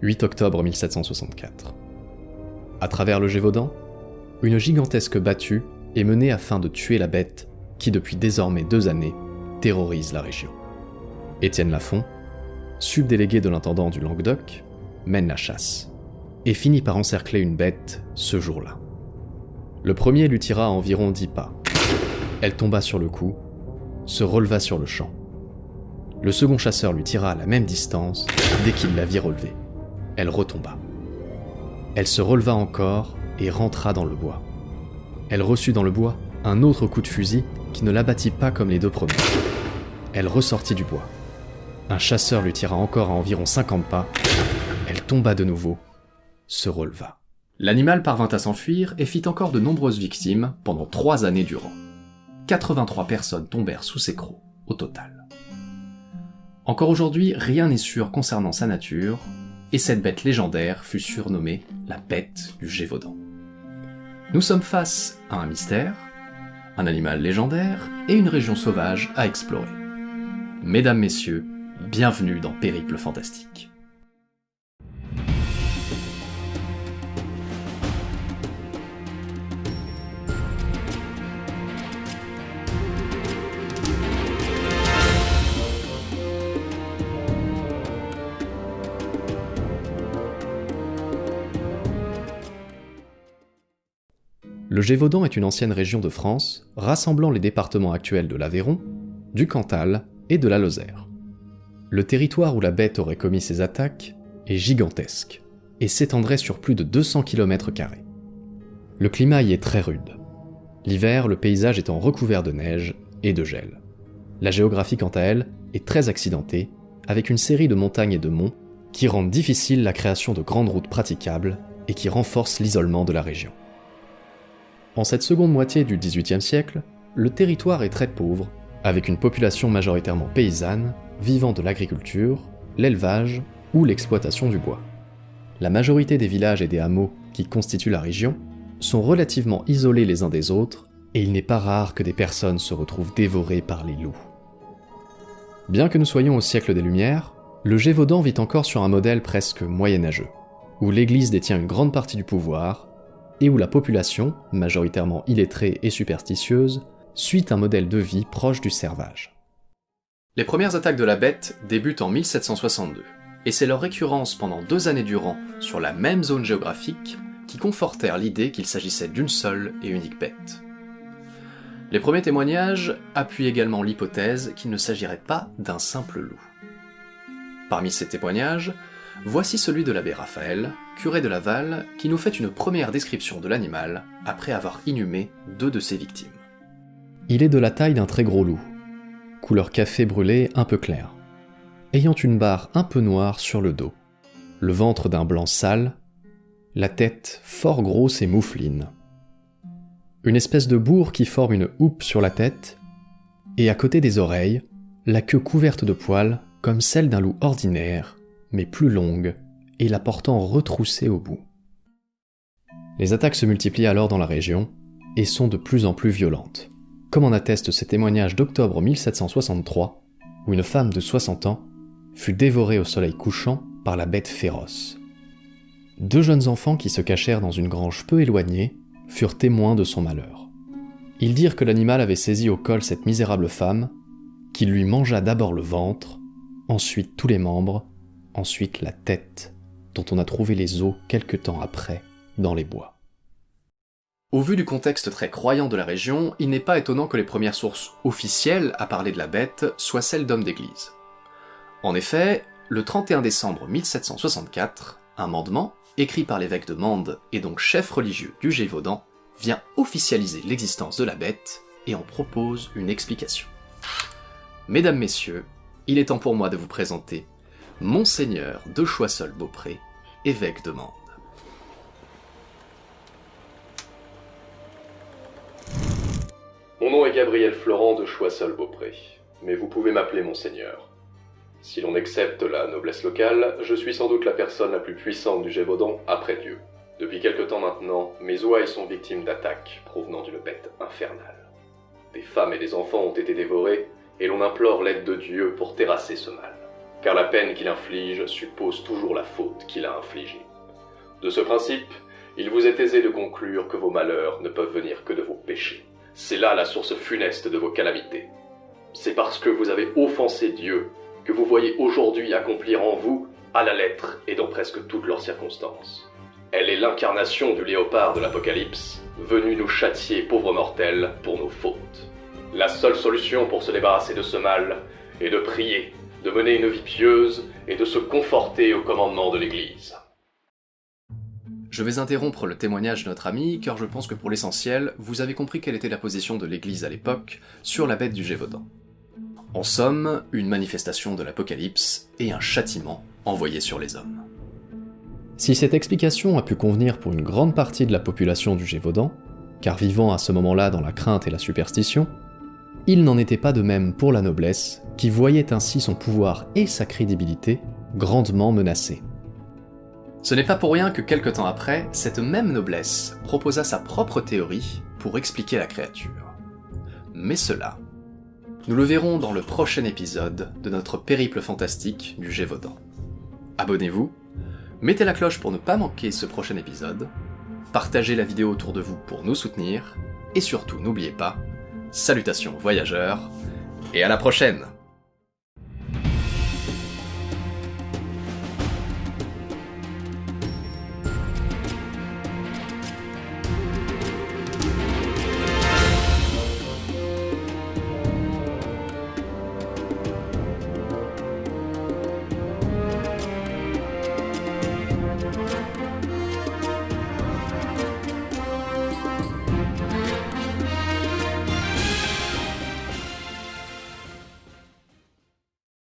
8 octobre 1764. À travers le Gévaudan, une gigantesque battue est menée afin de tuer la bête qui, depuis désormais 2 années, terrorise la région. Étienne Lafont, subdélégué de l'intendant du Languedoc, mène la chasse et finit par encercler une bête ce jour-là. Le premier lui tira à environ 10 pas. Elle tomba sur le coup, se releva sur le champ. Le second chasseur lui tira à la même distance dès qu'il la vit relever. Elle retomba. Elle se releva encore et rentra dans le bois. Elle reçut dans le bois un autre coup de fusil qui ne l'abattit pas comme les 2 premiers. Elle ressortit du bois. Un chasseur lui tira encore à environ 50 pas. Elle tomba de nouveau, se releva. L'animal parvint à s'enfuir et fit encore de nombreuses victimes pendant 3 années durant. 83 personnes tombèrent sous ses crocs au total. Encore aujourd'hui, rien n'est sûr concernant sa nature, et cette bête légendaire fut surnommée la bête du Gévaudan. Nous sommes face à un mystère, un animal légendaire et une région sauvage à explorer. Mesdames, messieurs, bienvenue dans Périple Fantastique. Le Gévaudan est une ancienne région de France rassemblant les départements actuels de l'Aveyron, du Cantal et de la Lozère. Le territoire où la bête aurait commis ses attaques est gigantesque et s'étendrait sur plus de 200 km². Le climat y est très rude. L'hiver, le paysage étant recouvert de neige et de gel. La géographie, quant à elle, est très accidentée, avec une série de montagnes et de monts qui rendent difficile la création de grandes routes praticables et qui renforcent l'isolement de la région. En cette seconde moitié du XVIIIe siècle, le territoire est très pauvre, avec une population majoritairement paysanne, vivant de l'agriculture, l'élevage ou l'exploitation du bois. La majorité des villages et des hameaux qui constituent la région sont relativement isolés les uns des autres, et il n'est pas rare que des personnes se retrouvent dévorées par les loups. Bien que nous soyons au siècle des Lumières, le Gévaudan vit encore sur un modèle presque moyenâgeux, où l'Église détient une grande partie du pouvoir, et où la population, majoritairement illettrée et superstitieuse, suit un modèle de vie proche du servage. Les premières attaques de la bête débutent en 1762, et c'est leur récurrence pendant 2 années durant sur la même zone géographique qui confortèrent l'idée qu'il s'agissait d'une seule et unique bête. Les premiers témoignages appuient également l'hypothèse qu'il ne s'agirait pas d'un simple loup. Parmi ces témoignages, voici celui de l'abbé Raphaël, curé de Laval, qui nous fait une première description de l'animal après avoir inhumé 2 de ses victimes. Il est de la taille d'un très gros loup, couleur café brûlé un peu clair, ayant une barre un peu noire sur le dos, le ventre d'un blanc sale, la tête fort grosse et moufline, une espèce de bourre qui forme une houppe sur la tête, et à côté des oreilles, la queue couverte de poils comme celle d'un loup ordinaire, mais plus longue, et la portant retroussée au bout. Les attaques se multiplient alors dans la région, et sont de plus en plus violentes, comme en attestent ces témoignages d'octobre 1763, où une femme de 60 ans fut dévorée au soleil couchant par la bête féroce. 2 jeunes enfants qui se cachèrent dans une grange peu éloignée furent témoins de son malheur. Ils dirent que l'animal avait saisi au col cette misérable femme, qu'il lui mangea d'abord le ventre, ensuite tous les membres, ensuite la tête, dont on a trouvé les os quelque temps après dans les bois. Au vu du contexte très croyant de la région, il n'est pas étonnant que les premières sources officielles à parler de la bête soient celles d'hommes d'église. En effet, le 31 décembre 1764, un mandement, écrit par l'évêque de Mende et donc chef religieux du Gévaudan, vient officialiser l'existence de la bête et en propose une explication. Mesdames, messieurs, il est temps pour moi de vous présenter Monseigneur de Choiseul-Beaupré, évêque de Mende. Mon nom est Gabriel Florent de Choiseul-Beaupré, mais vous pouvez m'appeler Monseigneur. Si l'on accepte la noblesse locale, je suis sans doute la personne la plus puissante du Gévaudan après Dieu. Depuis quelque temps maintenant, mes ouailles sont victimes d'attaques provenant d'une bête infernale. Des femmes et des enfants ont été dévorés, et l'on implore l'aide de Dieu pour terrasser ce mal. car la peine qu'il inflige suppose toujours la faute qu'il a infligée. De ce principe, il vous est aisé de conclure que vos malheurs ne peuvent venir que de vos péchés. C'est là la source funeste de vos calamités. C'est parce que vous avez offensé Dieu que vous voyez aujourd'hui accomplir en vous, à la lettre et dans presque toutes leurs circonstances. Elle est l'incarnation du léopard de l'Apocalypse, venu nous châtier pauvres mortels pour nos fautes. La seule solution pour se débarrasser de ce mal est de prier, de mener une vie pieuse et de se conforter au commandement de l'Église. Je vais interrompre le témoignage de notre ami, car je pense que pour l'essentiel, vous avez compris quelle était la position de l'Église à l'époque sur la bête du Gévaudan. En somme, une manifestation de l'Apocalypse et un châtiment envoyé sur les hommes. Si cette explication a pu convenir pour une grande partie de la population du Gévaudan, car vivant à ce moment-là dans la crainte et la superstition, il n'en était pas de même pour la noblesse, qui voyait ainsi son pouvoir et sa crédibilité grandement menacés. Ce n'est pas pour rien que quelque temps après, cette même noblesse proposa sa propre théorie pour expliquer la créature. Mais cela, nous le verrons dans le prochain épisode de notre périple fantastique du Gévaudan. Abonnez-vous, mettez la cloche pour ne pas manquer ce prochain épisode, partagez la vidéo autour de vous pour nous soutenir, et surtout n'oubliez pas, salutations voyageurs, et à la prochaine!